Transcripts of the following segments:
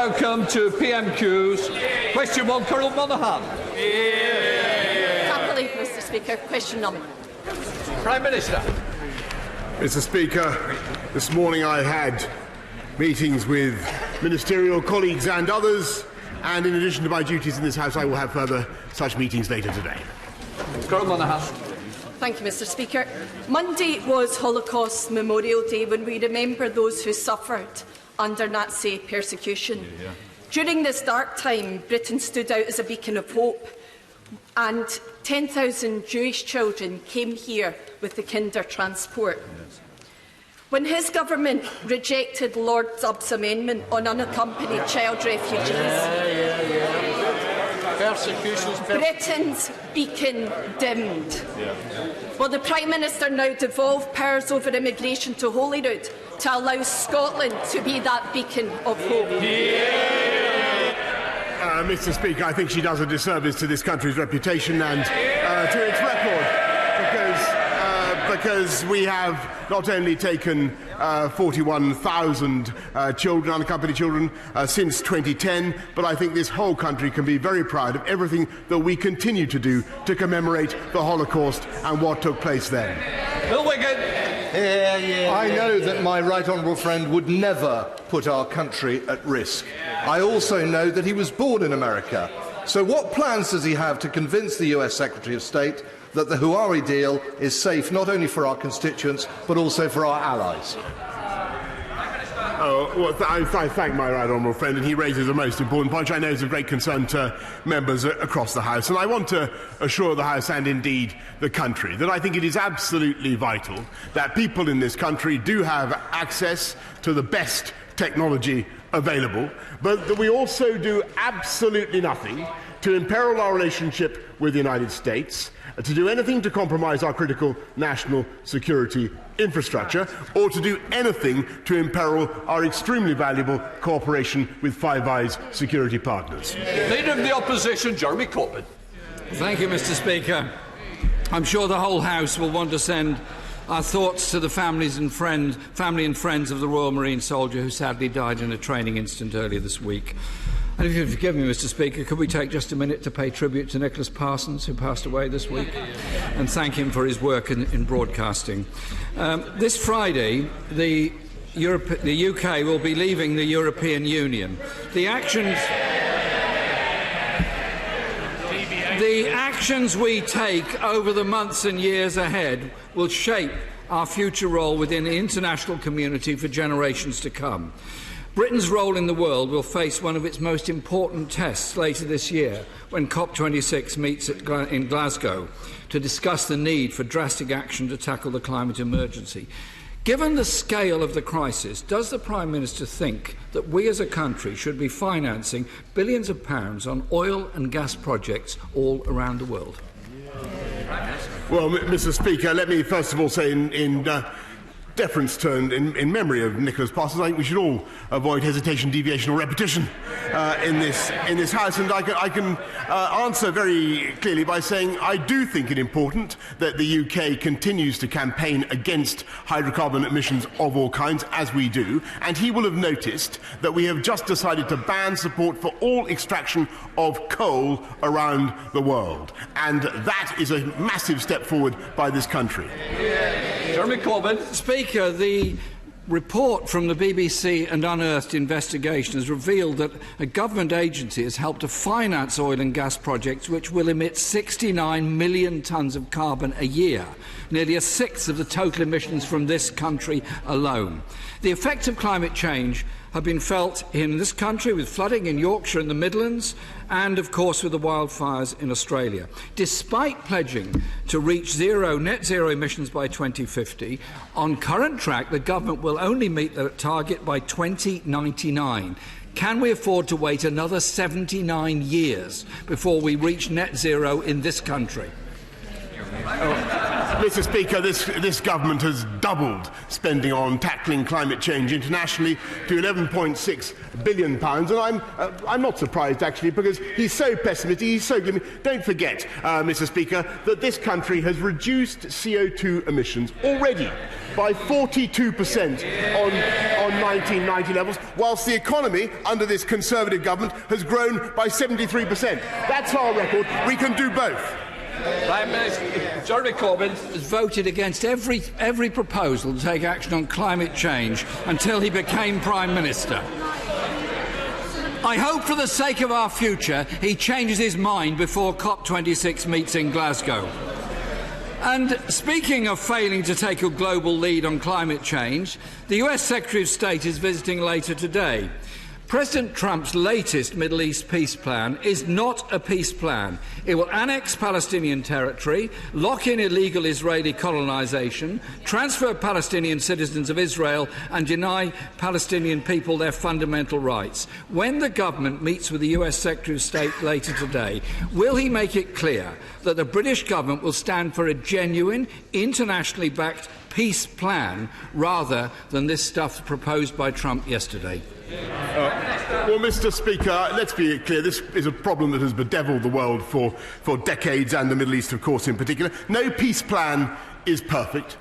now come to PMQs. Question 1, Colonel Monaghan. Happily, Mr Speaker. Question number. Prime Minister. Mr Speaker, this morning I had meetings with ministerial colleagues and others, and in addition to my duties in this House, I will have further such meetings later today. Colonel Monaghan. Thank you, Mr Speaker. Monday was Holocaust Memorial Day, when we remember those who suffered under Nazi persecution. During this dark time, Britain stood out as a beacon of hope, and 10,000 Jewish children came here with the Kinder transport. When his government rejected Lord Dubb's amendment on unaccompanied child refugees, Britain's beacon dimmed. Will the Prime Minister now devolve powers over immigration to Holyrood to allow Scotland to be that beacon of hope? Mr Speaker, I think she does a disservice to this country's reputation and to its record, because we have not only taken 41,000 children, unaccompanied children, since 2010, but I think this whole country can be very proud of everything that we continue to do to commemorate the Holocaust and what took place then. Bill Wiggin. I know that my right honourable friend would never put our country at risk. I also know that he was born in America. So what plans does he have to convince the US Secretary of State that the Huawei deal is safe not only for our constituents but also for our allies? I thank my right honourable friend, and he raises a most important point, which I know is of great concern to members across the House. And I want to assure the House, and indeed the country, that I think it is absolutely vital that people in this country do have access to the best technology available, but that we also do absolutely nothing to imperil our relationship with the United States, to do anything to compromise our critical national security infrastructure, or to do anything to imperil our extremely valuable cooperation with Five Eyes security partners. Leader of the Opposition, Jeremy Corbyn. Thank you, Mr Speaker. I'm sure the whole House will want to send our thoughts to the family and friends of the Royal Marine soldier who sadly died in a training incident earlier this week. And if you'll forgive me, Mr Speaker, could we take just a minute to pay tribute to Nicholas Parsons, who passed away this week, and thank him for his work in broadcasting. This Friday, the UK will be leaving the European Union. The actions we take over the months and years ahead will shape our future role within the international community for generations to come. Britain's role in the world will face one of its most important tests later this year, when COP26 meets in Glasgow to discuss the need for drastic action to tackle the climate emergency. Given the scale of the crisis, does the Prime Minister think that we as a country should be financing billions of pounds on oil and gas projects all around the world? Well, Mr Speaker, let me first of all say in deference to and in memory of Nicholas Parsons, I think we should all avoid hesitation, deviation or repetition in this House. And I can answer very clearly by saying I do think it important that the UK continues to campaign against hydrocarbon emissions of all kinds, as we do. And he will have noticed that we have just decided to ban support for all extraction of coal around the world. And that is a massive step forward by this country. Jeremy Corbyn. Speaker, the report from the BBC and Unearthed investigation has revealed that a government agency has helped to finance oil and gas projects which will emit 69 million tonnes of carbon a year, nearly a sixth of the total emissions from this country alone. The effects of climate change have been felt in this country with flooding in Yorkshire and the Midlands, and of course with the wildfires in Australia. Despite pledging to reach net zero emissions by 2050, on current track the government will only meet the target by 2099. Can we afford to wait another 79 years before we reach net zero in this country? Mr Speaker, this government has doubled spending on tackling climate change internationally to £11.6 billion, and I'm not surprised actually, because he's so pessimistic, he's so gloomy. Don't forget, Mr Speaker, that this country has reduced CO2 emissions already by 42% on 1990 levels, whilst the economy under this Conservative government has grown by 73%. That's our record. We can do both. Prime Minister Jeremy Corbyn has voted against every proposal to take action on climate change until he became Prime Minister. I hope for the sake of our future he changes his mind before COP26 meets in Glasgow. And speaking of failing to take a global lead on climate change, the US Secretary of State is visiting later today. President Trump's latest Middle East peace plan is not a peace plan. It will annex Palestinian territory, lock in illegal Israeli colonisation, transfer Palestinian citizens of Israel and deny Palestinian people their fundamental rights. When the government meets with the US Secretary of State later today, will he make it clear that the British government will stand for a genuine, internationally backed peace plan rather than this stuff proposed by Trump yesterday? Well, Mr. Speaker, let's be clear. This is a problem that has bedevilled the world for decades, and the Middle East, of course, in particular. No peace plan is perfect,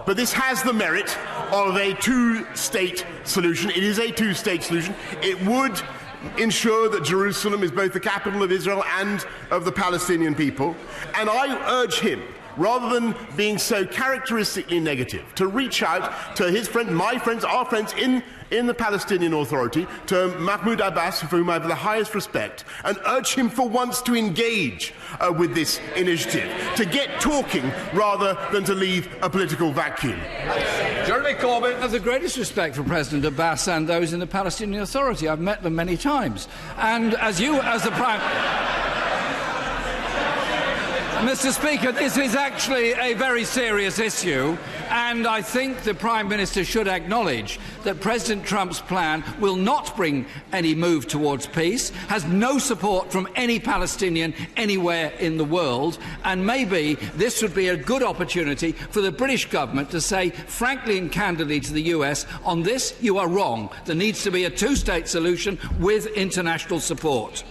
but this has the merit of a two-state solution. It is a two-state solution. It would ensure that Jerusalem is both the capital of Israel and of the Palestinian people. And I urge him, rather than being so characteristically negative, to reach out to his friend, my friends, our friends in the Palestinian Authority, to Mahmoud Abbas, for whom I have the highest respect, and urge him for once to engage with this initiative, to get talking rather than to leave a political vacuum. Jeremy Corbyn. I have the greatest respect for President Abbas and those in the Palestinian Authority. I've met them many times. And as the Prime... Mr. Speaker, this is actually a very serious issue, and I think the Prime Minister should acknowledge that President Trump's plan will not bring any move towards peace, has no support from any Palestinian anywhere in the world, and maybe this would be a good opportunity for the British government to say frankly and candidly to the US, on this you are wrong. There needs to be a two-state solution with international support.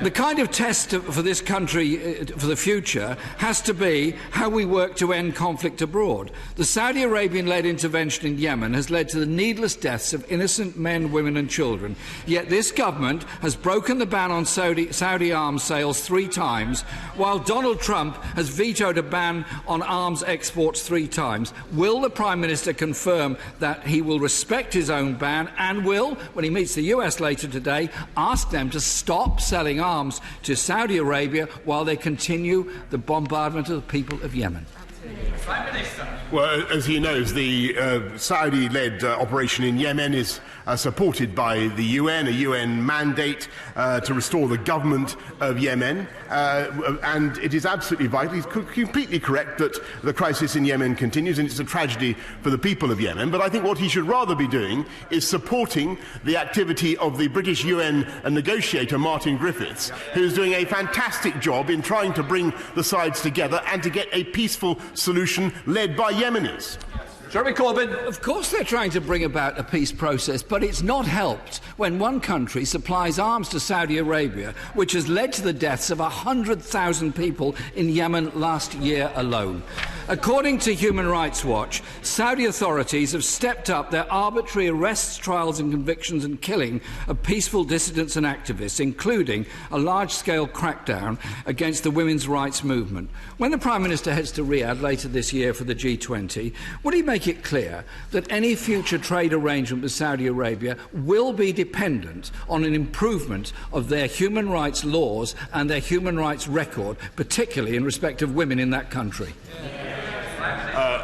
The kind of test for this country for the future has to be how we work to end conflict abroad. The Saudi Arabian-led intervention in Yemen has led to the needless deaths of innocent men, women and children. Yet this government has broken the ban on Saudi arms sales 3 times, while Donald Trump has vetoed a ban on arms exports 3 times. Will the Prime Minister confirm that he will respect his own ban and will, when he meets the US later today, ask them to stop selling arms to Saudi Arabia while they continue the bombardment of the people of Yemen? Well, as he knows, the Saudi-led operation in Yemen is supported by the UN, a UN mandate to restore the government of Yemen, and it is absolutely vital. He's completely correct that the crisis in Yemen continues, and it's a tragedy for the people of Yemen. But I think what he should rather be doing is supporting the activity of the British UN negotiator, Martin Griffiths, who is doing a fantastic job in trying to bring the sides together and to get a peaceful solution led by Yemenis. Jeremy Corbyn. Of course they're trying to bring about a peace process, but it's not helped when one country supplies arms to Saudi Arabia, which has led to the deaths of 100,000 people in Yemen last year alone. According to Human Rights Watch, Saudi authorities have stepped up their arbitrary arrests, trials and convictions and killing of peaceful dissidents and activists, including a large-scale crackdown against the women's rights movement. When the Prime Minister heads to Riyadh later this year for the G20, would he make it clear that any future trade arrangement with Saudi Arabia will be dependent on an improvement of their human rights laws and their human rights record, particularly in respect of women in that country?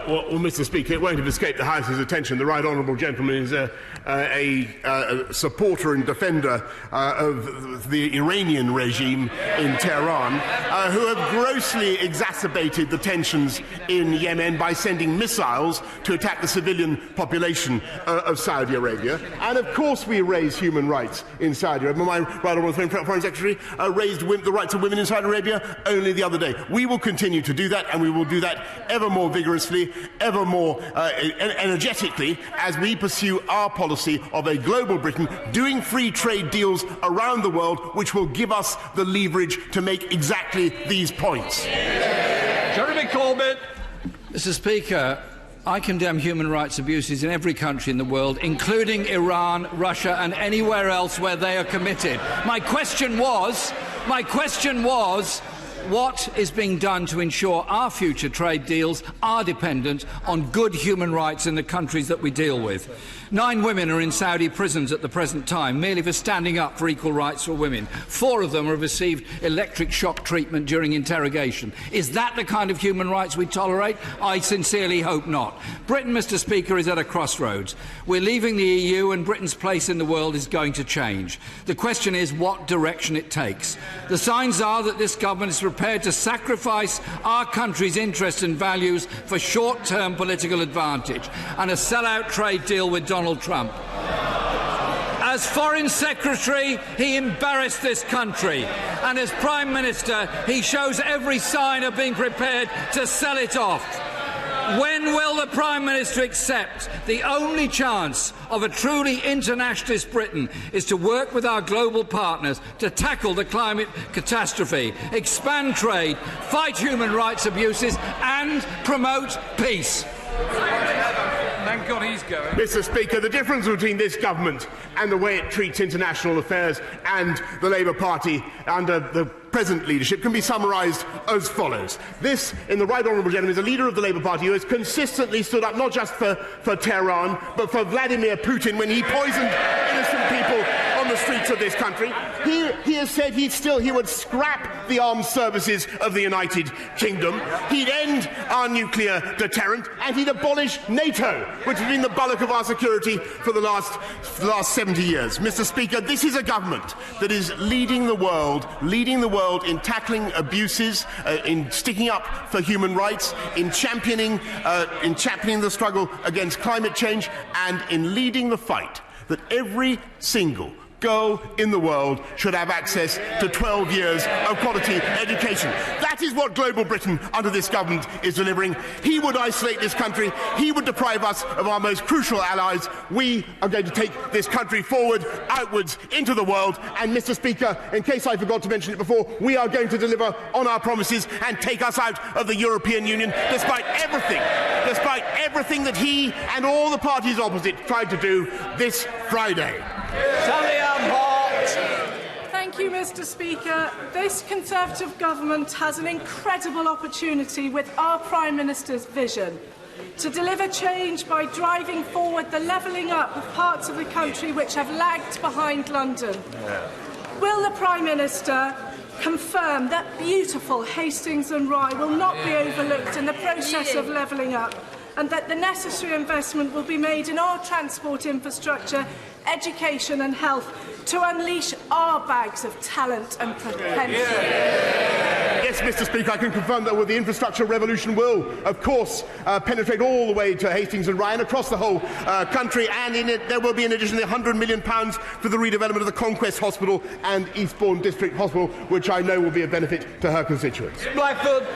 Well, Mr. Speaker, it won't have escaped the House's attention. The right honourable gentleman is a supporter and defender of the Iranian regime in Tehran, who have grossly exacerbated the tensions in Yemen by sending missiles to attack the civilian population of Saudi Arabia. And of course we raise human rights in Saudi Arabia. My right honourable friend, Foreign Secretary, raised the rights of women in Saudi Arabia only the other day. We will continue to do that, and we will do that ever more vigorously, ever more energetically, as we pursue our policy of a global Britain doing free trade deals around the world, which will give us the leverage to make exactly these points. Jeremy Corbyn. Mr. Speaker, I condemn human rights abuses in every country in the world, including Iran, Russia and anywhere else where they are committed. My question was, what is being done to ensure our future trade deals are dependent on good human rights in the countries that we deal with? 9 women are in Saudi prisons at the present time, merely for standing up for equal rights for women. 4 of them have received electric shock treatment during interrogation. Is that the kind of human rights we tolerate? I sincerely hope not. Britain, Mr. Speaker, is at a crossroads. We're leaving the EU and Britain's place in the world is going to change. The question is what direction it takes. The signs are that this government is prepared to sacrifice our country's interests and values for short-term political advantage and a sell-out trade deal with Donald Trump. As Foreign Secretary, he embarrassed this country, and as Prime Minister, he shows every sign of being prepared to sell it off. When will the Prime Minister accept the only chance of a truly internationalist Britain is to work with our global partners to tackle the climate catastrophe, expand trade, fight human rights abuses and promote peace? Thank God he's going. Mr. Speaker, the difference between this government and the way it treats international affairs and the Labour Party under the present leadership can be summarised as follows. This, in the Right Honourable Gentleman, is a leader of the Labour Party who has consistently stood up not just for Tehran, but for Vladimir Putin when he poisoned innocent people on the streets of this country. He has said he would scrap the armed services of the United Kingdom, he'd end our nuclear deterrent, and he'd abolish NATO, which has been the bulk of our security for the last 70 years. Mr. Speaker, this is a government that is leading the world in tackling abuses, in sticking up for human rights, in championing the struggle against climate change, and in leading the fight that every single girl in the world should have access to 12 years of quality education. That is what global Britain under this government is delivering. He would isolate this country. He would deprive us of our most crucial allies. We are going to take this country forward, outwards, into the world. And, Mr. Speaker, in case I forgot to mention it before, we are going to deliver on our promises and take us out of the European Union, despite everything that he and all the parties opposite tried to do this Friday. Thank you, Mr. Speaker. This Conservative government has an incredible opportunity with our Prime Minister's vision to deliver change by driving forward the levelling up of parts of the country which have lagged behind London. Will the Prime Minister confirm that beautiful Hastings and Rye will not be overlooked in the process of levelling up, and that the necessary investment will be made in our transport infrastructure, education and health to unleash our bags of talent and potential? Yes, Mr. Speaker, I can confirm that the infrastructure revolution will, of course, penetrate all the way to Hastings and Rye and across the whole country, and in it there will be in addition £100 million for the redevelopment of the Conquest Hospital and Eastbourne District Hospital, which I know will be a benefit to her constituents. Blackford.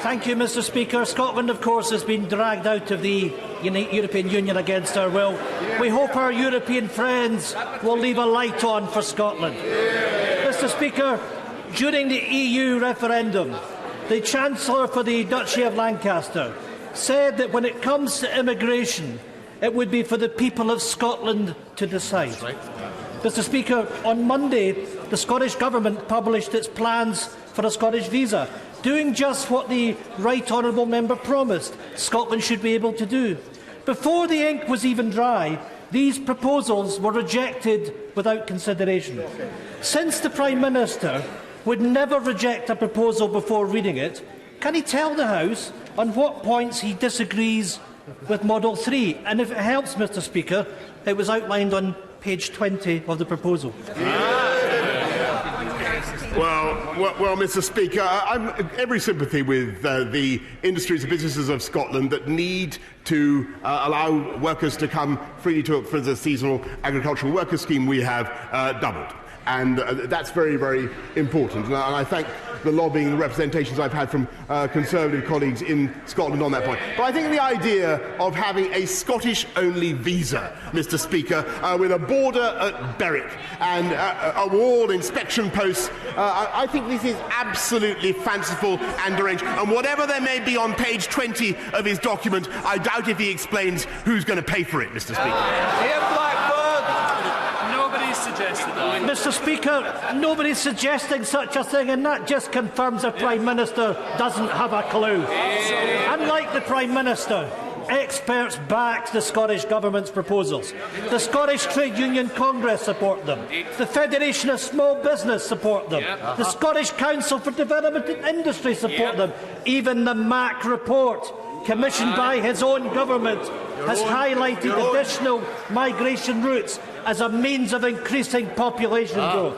Thank you, Mr. Speaker. Scotland, of course, has been dragged out of the European Union against our will. We hope our European friends will leave a light on for Scotland. Mr. Speaker, during the EU referendum, the Chancellor for the Duchy of Lancaster said that when it comes to immigration, it would be for the people of Scotland to decide. Right. Mr. Speaker, on Monday, the Scottish Government published its plans for a Scottish visa, doing just what the Right Honourable Member promised Scotland should be able to do. Before the ink was even dry, these proposals were rejected without consideration. Since the Prime Minister would never reject a proposal before reading it, can he tell the House on what points he disagrees with Model 3? And if it helps, Mr. Speaker, it was outlined on page 20 of the proposal. Well, Mr. Speaker, I'm every sympathy with the industries and businesses of Scotland that need to allow workers to come freely to it for the seasonal agricultural worker scheme we have doubled. and that's very, very important. And I thank the lobbying and the representations I've had from Conservative colleagues in Scotland on that point. But I think the idea of having a Scottish-only visa, Mr. Speaker, with a border at Berwick and a wall inspection posts, I think this is absolutely fanciful and deranged. And whatever there may be on page 20 of his document, I doubt if he explains who's going to pay for it, Mr. Speaker. Mr. Speaker, nobody's suggesting such a thing, and that just confirms the Prime Minister doesn't have a clue. Unlike the Prime Minister, experts backed the Scottish Government's proposals. The Scottish Trade Union Congress support them. The Federation of Small Business support them. The Scottish Council for Development and Industry support them. Even the MAC report, commissioned by his own government, has highlighted additional migration routes as a means of increasing population growth.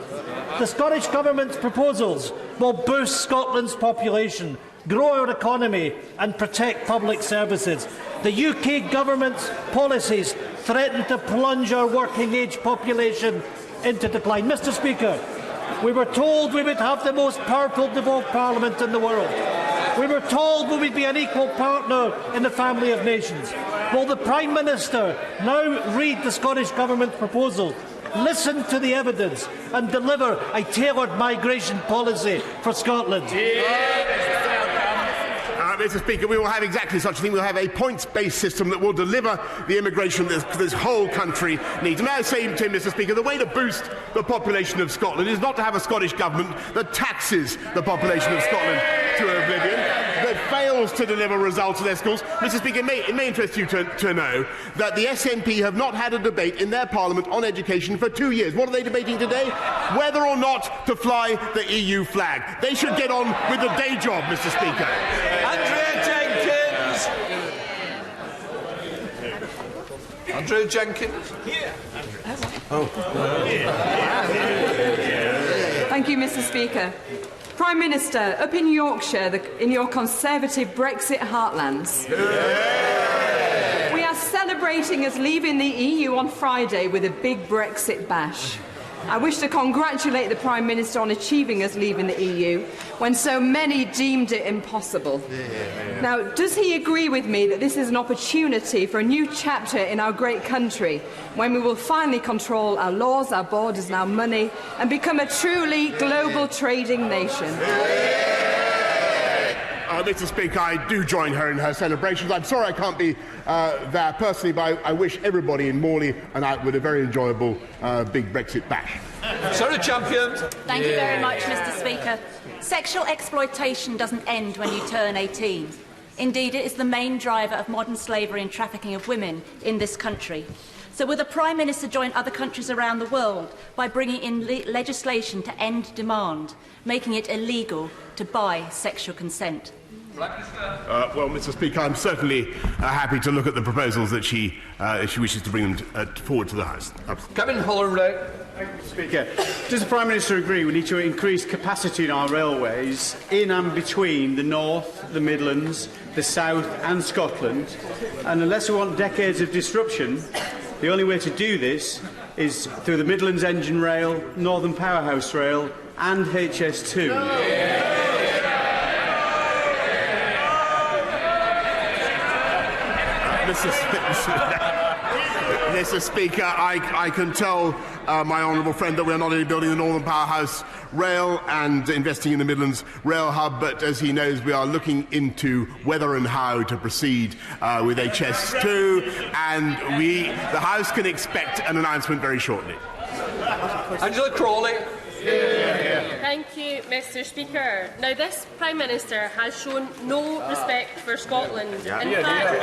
The Scottish Government's proposals will boost Scotland's population, grow our economy and protect public services. The UK Government's policies threaten to plunge our working-age population into decline. Mr. Speaker, we were told we would have the most powerful devolved parliament in the world. We were told we would be an equal partner in the family of nations. Will the Prime Minister now read the Scottish Government's proposal, listen to the evidence and deliver a tailored migration policy for Scotland? Mr. Speaker, we will have exactly such a thing. We will have a points-based system that will deliver the immigration that this whole country needs. May I say to him, Mr. Speaker, the way to boost the population of Scotland is not to have a Scottish government that taxes the population of Scotland to oblivion, that fails to deliver results in their schools. Mr. Speaker, it may interest you to know that the SNP have not had a debate in their parliament on education for 2 years. What are they debating today? Whether or not to fly the EU flag. They should get on with the day job, Mr. Speaker. Andrew Jenkins. Here. Thank you, Mr. Speaker. Prime Minister, up in Yorkshire, in your Conservative Brexit heartlands, we are celebrating us leaving the EU on Friday with a big Brexit bash. I wish to congratulate the Prime Minister on achieving us leaving the EU when so many deemed it impossible. Now, does he agree with me that this is an opportunity for a new chapter in our great country when we will finally control our laws, our borders and our money and become a truly global trading nation? Mr. Speaker, I do join her in her celebrations. I'm sorry I can't be there personally, but I wish everybody in Morley and out with a very enjoyable big Brexit bash. Sarah Champion. Thank you very much, Mr. Speaker. Sexual exploitation doesn't end when you turn 18. Indeed, it is the main driver of modern slavery and trafficking of women in this country. So will the Prime Minister join other countries around the world by bringing in legislation to end demand, making it illegal to buy sexual consent? Well, Mr. Speaker, I'm certainly happy to look at the proposals that she wishes to bring them forward to the House. Kevin Holleray. Thank you, Mr. Speaker. Does the Prime Minister agree we need to increase capacity in our railways in and between the North, the Midlands, the South and Scotland? And unless we want decades of disruption, the only way to do this is through the Midlands Engine Rail, Northern Powerhouse Rail and HS2. Mr. Speaker, I can tell my honourable friend that we are not only building the Northern Powerhouse Rail and investing in the Midlands Rail Hub, but as he knows, we are looking into whether and how to proceed with HS2, and the House can expect an announcement very shortly. Angela Crawley. Thank you, Mr. Speaker. Now, this Prime Minister has shown no respect for Scotland. In fact,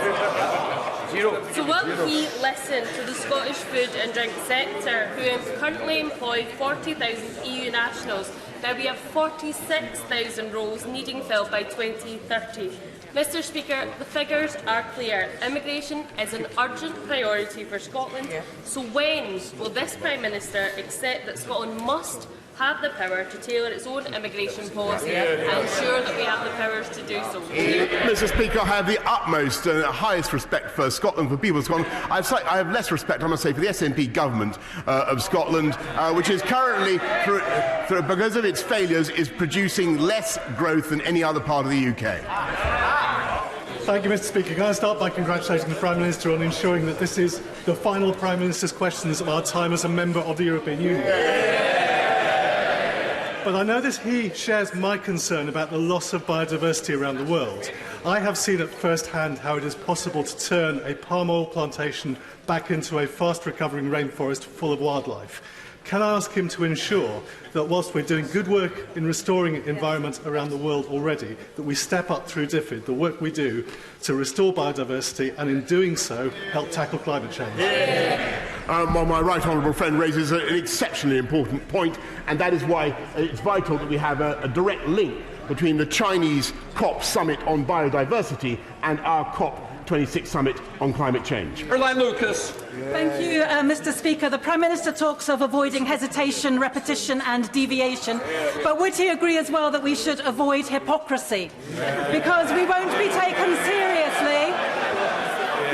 so will he listen to the Scottish food and drink sector, who currently employ 40,000 EU nationals? Now we have 46,000 roles needing filled by 2030. Mr. Speaker, the figures are clear. Immigration is an urgent priority for Scotland. So when will this Prime Minister accept that Scotland must have the power to tailor its own immigration policy and ensure that we have the powers to do so. Mr. Speaker, I have the utmost and highest respect for Scotland, for people of Scotland. I have less respect, I must say, for the SNP government of Scotland, which is currently, because of its failures, is producing less growth than any other part of the UK. Thank you, Mr. Speaker. Can I start by congratulating the Prime Minister on ensuring that this is the final Prime Minister's questions of our time as a member of the European Union? But I know that he shares my concern about the loss of biodiversity around the world. I have seen at first hand how it is possible to turn a palm oil plantation back into a fast-recovering rainforest full of wildlife. Can I ask him to ensure that whilst we're doing good work in restoring environment around the world already, that we step up through DFID, the work we do to restore biodiversity, and in doing so, help tackle climate change? Well, my right honourable friend raises an exceptionally important point, and that is why it's vital that we have a direct link between the Chinese COP summit on biodiversity and our COP26 summit on climate change. Caroline Lucas. Thank you, Mr. Speaker. The Prime Minister talks of avoiding hesitation, repetition and deviation, but would he agree as well that we should avoid hypocrisy? Because we won't be taken seriously.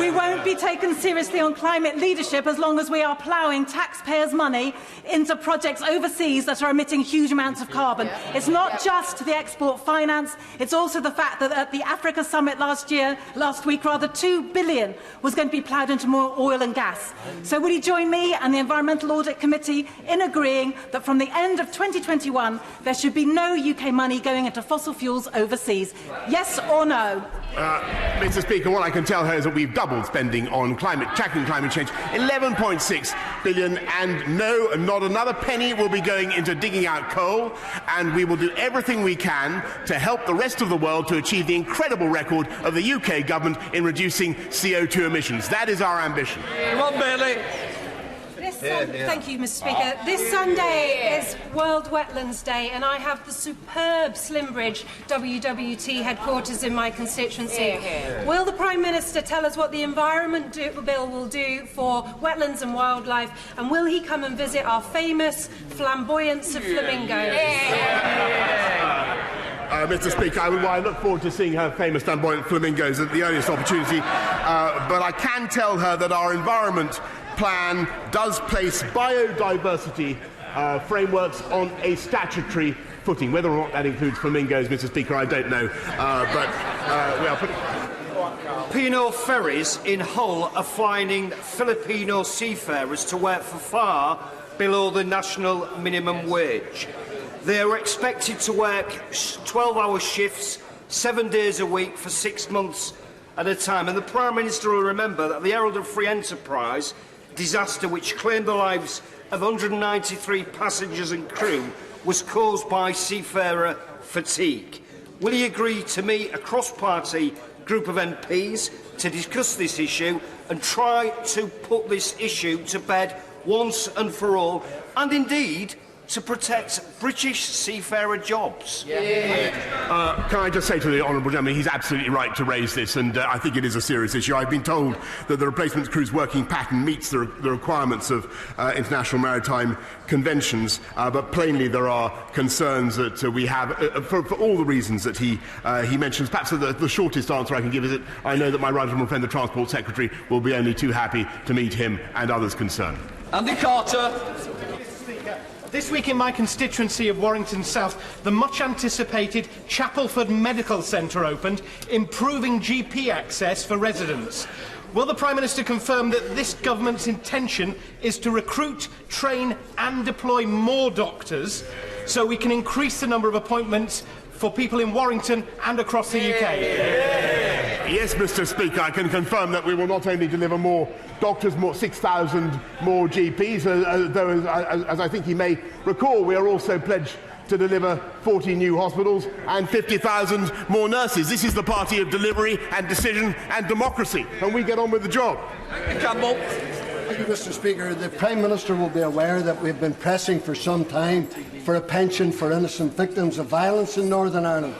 We won't be taken seriously on climate leadership as long as we are ploughing taxpayers' money into projects overseas that are emitting huge amounts of carbon. It's not just the export finance, it's also the fact that at the Africa Summit last week, $2 billion was going to be ploughed into more oil and gas. So would he join me and the Environmental Audit Committee in agreeing that from the end of 2021 there should be no UK money going into fossil fuels overseas? Yes or no? Mr. Speaker, what I can tell her is that we've doubled spending on tackling climate change, 11.6 billion, and no, not another penny will be going into digging out coal, and we will do everything we can to help the rest of the world to achieve the incredible record of the UK government in reducing CO2 emissions. That is our ambition. Ron Bailey. Thank you, Mr. Speaker. This Sunday is World Wetlands Day, and I have the superb Slimbridge WWT headquarters in my constituency. Will the Prime Minister tell us what the Environment Bill will do for wetlands and wildlife, and will he come and visit our famous flamboyance of flamingos? Mr. Speaker, I look forward to seeing her famous flamboyant flamingos at the earliest opportunity, but I can tell her that our environment plan does place biodiversity frameworks on a statutory footing. Whether or not that includes flamingos, Mr. Speaker, I don't know, but we are putting... P&O ferries in Hull are finding Filipino seafarers to work for far below the national minimum wage. They are expected to work 12-hour shifts, 7 days a week for 6 months at a time. And the Prime Minister will remember that the Herald of Free Enterprise disaster, which claimed the lives of 193 passengers and crew, was caused by seafarer fatigue. Will he agree to meet a cross-party group of MPs to discuss this issue and try to put this issue to bed once and for all, and indeed to protect British seafarer jobs? Can I just say to the honourable gentleman, he's absolutely right to raise this, and I think it is a serious issue. I've been told that the replacement crew's working pattern meets the requirements of international maritime conventions, but plainly there are concerns that we have for all the reasons that he mentions. Perhaps the shortest answer I can give is that I know that my right honourable friend, the Transport Secretary, will be only too happy to meet him and others concerned. Andy Carter. This week in my constituency of Warrington South, the much-anticipated Chapelford Medical Centre opened, improving GP access for residents. Will the Prime Minister confirm that this government's intention is to recruit, train and deploy more doctors so we can increase the number of appointments for people in Warrington and across the UK? Yes, Mr. Speaker, I can confirm that we will not only deliver more doctors, 6,000 more GPs, though, as I think you may recall, we are also pledged to deliver 40 new hospitals and 50,000 more nurses. This is the party of delivery and decision and democracy, and we get on with the job. Campbell. Thank you, Mr. Speaker. The Prime Minister will be aware that we've been pressing for some time for a pension for innocent victims of violence in Northern Ireland.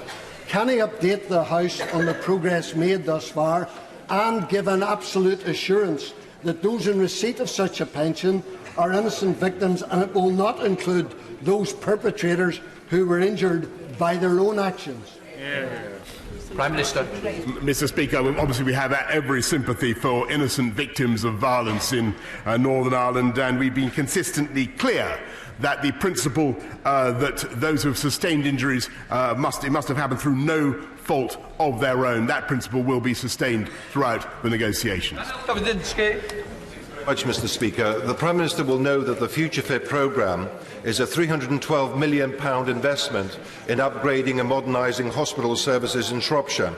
Can he update the House on the progress made thus far and give an absolute assurance that those in receipt of such a pension our innocent victims, and it will not include those perpetrators who were injured by their own actions. Prime Minister. Mr. Speaker, obviously we have every sympathy for innocent victims of violence in Northern Ireland, and we've been consistently clear that the principle that those who have sustained injuries must have happened through no fault of their own. That principle will be sustained throughout the negotiations. Much, Mr. Speaker. The Prime Minister will know that the Future Fit programme is a £312 million investment in upgrading and modernising hospital services in Shropshire.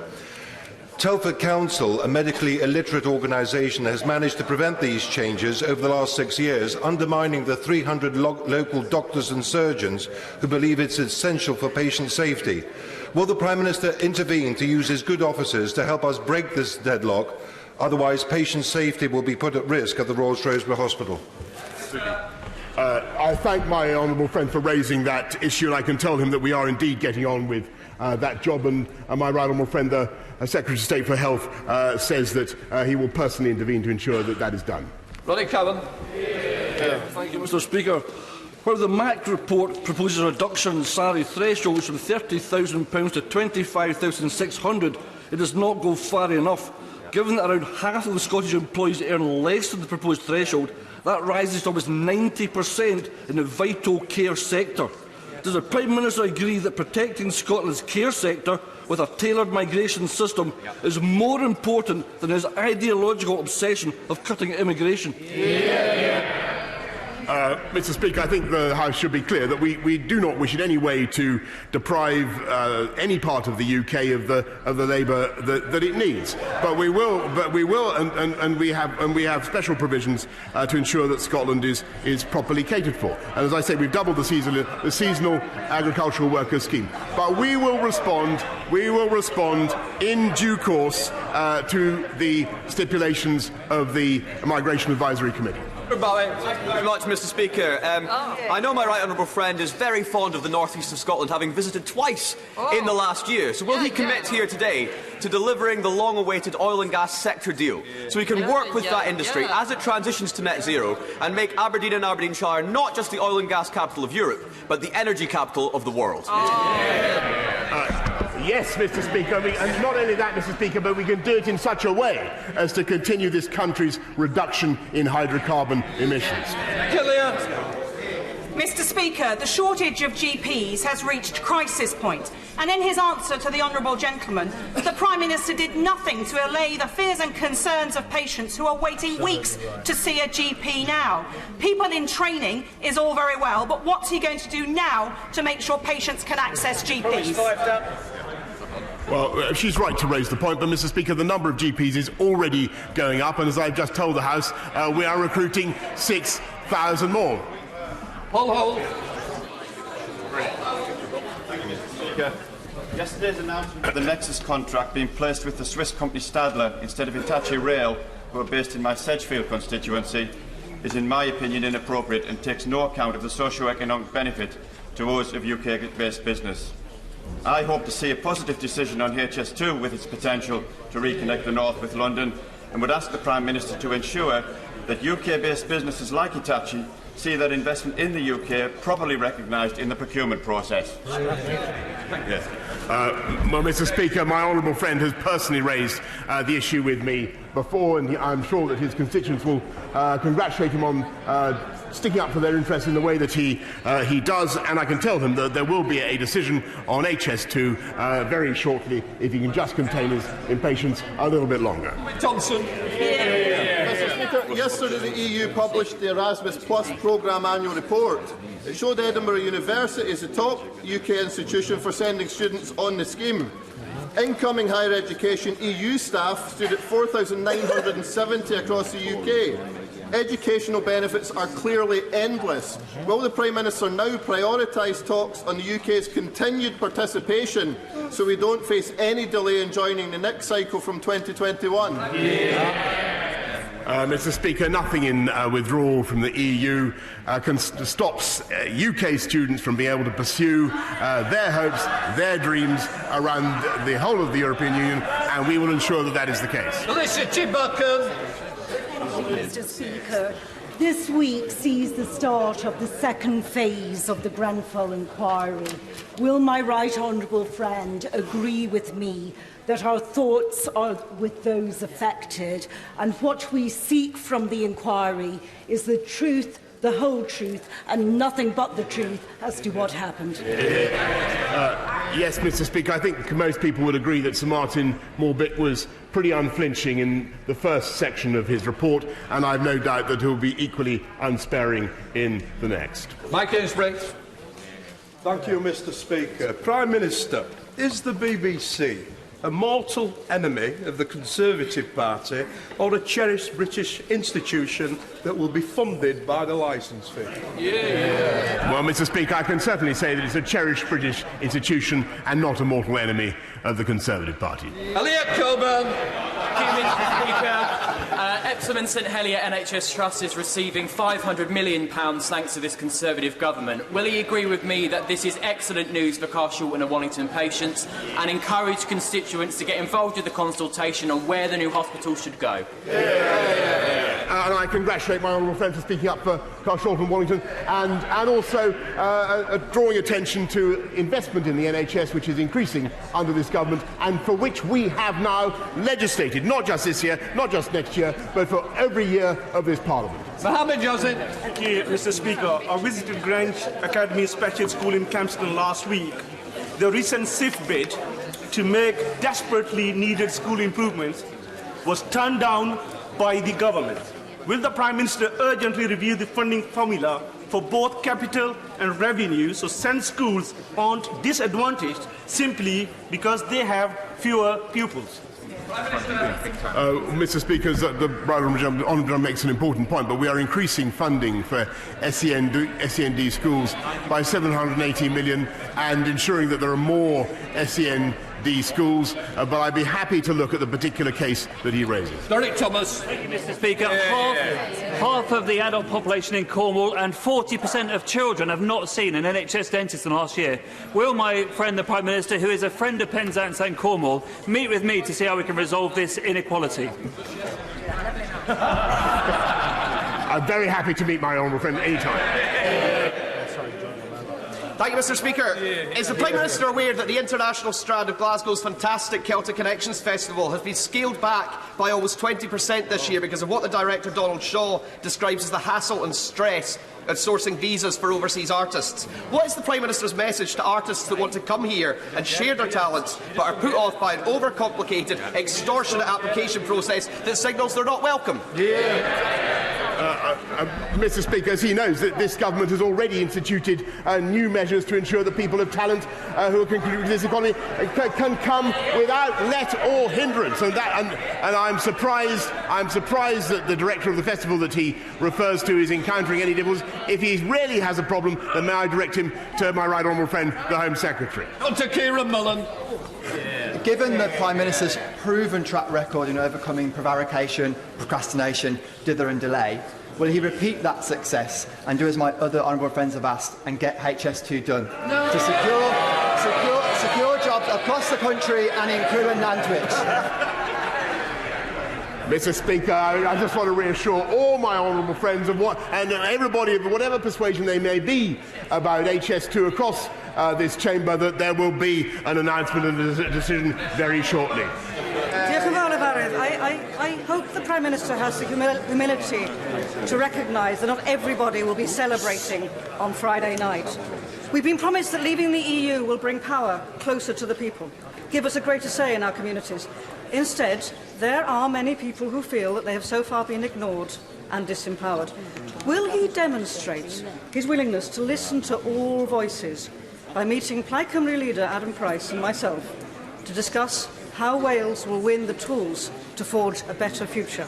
Telford Council, a medically illiterate organisation, has managed to prevent these changes over the last 6 years, undermining the 300 local doctors and surgeons who believe it's essential for patient safety. Will the Prime Minister intervene to use his good offices to help us break this deadlock? Otherwise, patient safety will be put at risk at the Royal Shrewsbury Hospital. I thank my honourable friend for raising that issue, and I can tell him that we are indeed getting on with that job, and my right honourable friend, the Secretary of State for Health, says that he will personally intervene to ensure that that is done. Ronnie Cowan. Thank you, Mr. Speaker. Where the MAC report proposes a reduction in salary thresholds from £30,000 to £25,600, it does not go far enough. Given that around half of the Scottish employees earn less than the proposed threshold, that rises to almost 90% in the vital care sector. Does the Prime Minister agree that protecting Scotland's care sector with a tailored migration system is more important than his ideological obsession of cutting immigration? Mr. Speaker, I think the House should be clear that we do not wish in any way to deprive any part of the UK of the labour that it needs. But we will, and we have special provisions to ensure that Scotland is properly catered for. And as I say, we've doubled the seasonal agricultural workers scheme. But we will respond in due course to the stipulations of the Migration Advisory Committee. Thank you very much, Mr. Speaker. I know my right honourable friend is very fond of the north east of Scotland, having visited twice in the last year. So will he commit here today to delivering the long-awaited oil and gas sector deal, so we can work with that industry as it transitions to net zero and make Aberdeen and Aberdeenshire not just the oil and gas capital of Europe, but the energy capital of the world? Yes, Mr. Speaker, and not only that, Mr. Speaker, but we can do it in such a way as to continue this country's reduction in hydrocarbon emissions. Mr. Speaker, the shortage of GPs has reached crisis point, and in his answer to the honourable gentleman, the Prime Minister did nothing to allay the fears and concerns of patients who are waiting weeks to see a GP now. People in training is all very well, but what's he going to do now to make sure patients can access GPs? Well, she's right to raise the point, but, Mr. Speaker, the number of GPs is already going up, and as I've just told the House, we are recruiting 6,000 more. Paul Hole. Yesterday's announcement of the Nexus contract being placed with the Swiss company Stadler instead of Hitachi Rail, who are based in my Sedgefield constituency, is, in my opinion, inappropriate and takes no account of the socio-economic benefit to those of UK-based business. I hope to see a positive decision on HS2 with its potential to reconnect the North with London, and would ask the Prime Minister to ensure that UK-based businesses like Hitachi see their investment in the UK properly recognised in the procurement process. Yes. Well, Mr. Speaker, my honourable friend has personally raised the issue with me before, and I'm sure that his constituents will congratulate him on sticking up for their interests in the way that he does, and I can tell him that there will be a decision on HS2 very shortly if he can just contain his impatience a little bit longer. Thompson. Mr. Speaker, yesterday the EU published the Erasmus Plus programme annual report. It showed Edinburgh University as the top UK institution for sending students on the scheme. Incoming higher education EU staff stood at 4,970 across the UK. Educational benefits are clearly endless. Will the Prime Minister now prioritise talks on the UK's continued participation so we don't face any delay in joining the next cycle from 2021? Mr. Speaker, nothing in withdrawal from the EU stops UK students from being able to pursue their hopes, their dreams around the whole of the European Union, and we will ensure that that is the case. Alicia Chibbucken. Mr. Speaker, This week sees the start of the second phase of the Grenfell inquiry. Will my right honourable friend agree with me that our thoughts are with those affected, and what we seek from the inquiry is the truth, the whole truth, and nothing but the truth as to what happened? Yes, Mr. Speaker, I think most people would agree that Sir Martin Morbick was pretty unflinching in the first section of his report, and I've no doubt that he'll be equally unsparing in the next. Mike Ainsbridge. Thank you, Mr. Speaker. Prime Minister, is the BBC a mortal enemy of the Conservative Party or a cherished British institution that will be funded by the licence fee? Well, Mr. Speaker, I can certainly say that it's a cherished British institution and not a mortal enemy of the Conservative Party. Elliot Coburn. Thank you, Mr. Speaker. Epsom and St Helier NHS Trust is receiving £500 million thanks to this Conservative government. Will he agree with me that this is excellent news for Carshalton and Wallington patients, and encourage constituents to get involved with the consultation on where the new hospital should go? And I congratulate my honourable friend for speaking up for Carshalton and Wallington, and also drawing attention to investment in the NHS, which is increasing under this government, and for which we have now legislated, not just this year, not just next year, but for every year of this Parliament. Mohammed Joseph. Thank you, Mr. Speaker. I visited Grange Academy Special School in Campston last week. The recent SIF bid to make desperately needed school improvements was turned down by the government. Will the Prime Minister urgently review the funding formula for both capital and revenue so send schools aren't disadvantaged simply because they have fewer pupils? Mr. Speaker, the Right Honourable makes an important point, but we are increasing funding for SEND schools by £780 million and ensuring that there are more SEND schools, but I'd be happy to look at the particular case that he raises. Derek Thomas. Thank you, Mr. Speaker. Half of the adult population in Cornwall and 40% of children have not seen an NHS dentist in the last year. Will my friend, the Prime Minister, who is a friend of Penzance and Cornwall, meet with me to see how we can resolve this inequality? I'm very happy to meet my honourable friend any time. Thank you, Mr. Speaker. Is the Prime Minister aware that the international strand of Glasgow's fantastic Celtic Connections Festival has been scaled back by almost 20% this year because of what the director Donald Shaw describes as the hassle and stress of sourcing visas for overseas artists? What is the Prime Minister's message to artists that want to come here and share their talents but are put off by an overcomplicated, extortionate application process that signals they're not welcome? Mr. Speaker, as he knows, that this government has already instituted new measures to ensure that people of talent who are contributing to this economy can come without let or hindrance. And I'm surprised that the director of the festival that he refers to is encountering any difficulties. If he really has a problem, then may I direct him to my right honourable friend, the Home Secretary. Dr. Kieran Mullen. Given the Prime Minister's proven track record in overcoming prevarication, procrastination, dither and delay, will he repeat that success and do as my other honourable friends have asked and get HS2 done? No. To secure jobs across the country and in Crewe and Nantwich? Mr. Speaker, I just want to reassure all my honourable friends and everybody of whatever persuasion they may be about HS2 across this chamber that there will be an announcement and a decision very shortly. I hope the Prime Minister has the humility to recognise that not everybody will be celebrating on Friday night. We've been promised that leaving the EU will bring power closer to the people, give us a greater say in our communities. Instead, there are many people who feel that they have so far been ignored and disempowered. Will he demonstrate his willingness to listen to all voices by meeting Plaid Cymru leader Adam Price and myself to discuss how Wales will win the tools to forge a better future?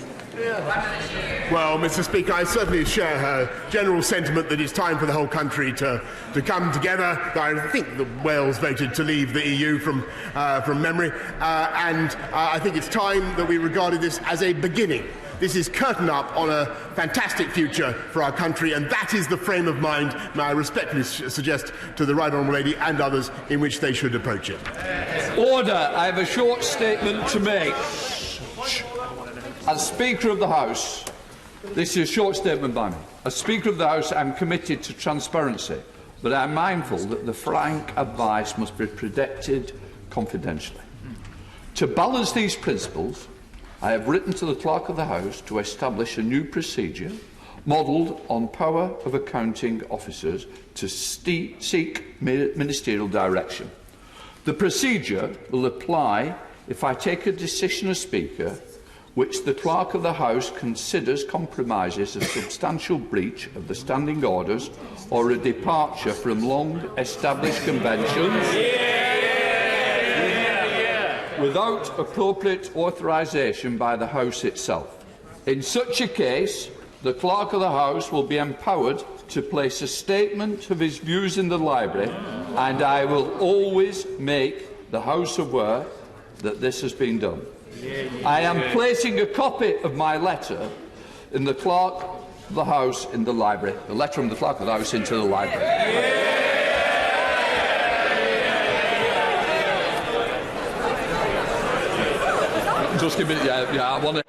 Well, Mr. Speaker, I certainly share her general sentiment that it's time for the whole country to come together. I think that Wales voted to leave the EU from memory, and I think it's time that we regarded this as a beginning. This is curtain up on a fantastic future for our country, and that is the frame of mind, may I respectfully suggest to the Right Honourable Lady and others, in which they should approach it. Order. I have a short statement to make. As Speaker of the House, This is a short statement by me. As Speaker of the House, I am committed to transparency, but I am mindful that the frank advice must be protected confidentially. To balance these principles, I have written to the Clerk of the House to establish a new procedure modelled on power of accounting officers to seek ministerial direction. The procedure will apply if I take a decision as Speaker which the Clerk of the House considers compromises a substantial breach of the standing orders or a departure from long-established conventions without appropriate authorisation by the House itself. In such a case, the Clerk of the House will be empowered to place a statement of his views in the library, and I will always make the House aware that this has been done. I am placing a copy of my letter in the Clerk of the House in the library, the letter from the Clerk of the House into the library. Just give me, I want to.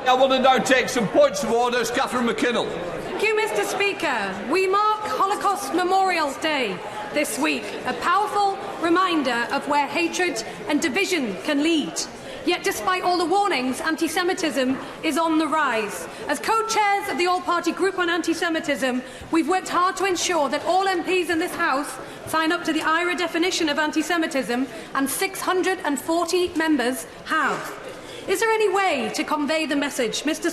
I want to now take some points of order. Catherine McKinnell. Thank you, Mr. Speaker. We mark Holocaust Memorial Day this week, a powerful reminder of where hatred and division can lead. Yet, despite all the warnings, anti-Semitism is on the rise. As co-chairs of the All-Party Group on Anti-Semitism, we've worked hard to ensure that all MPs in this House sign up to the IRA definition of anti-Semitism, and 640 members have. Is there any way to convey the message, Mr.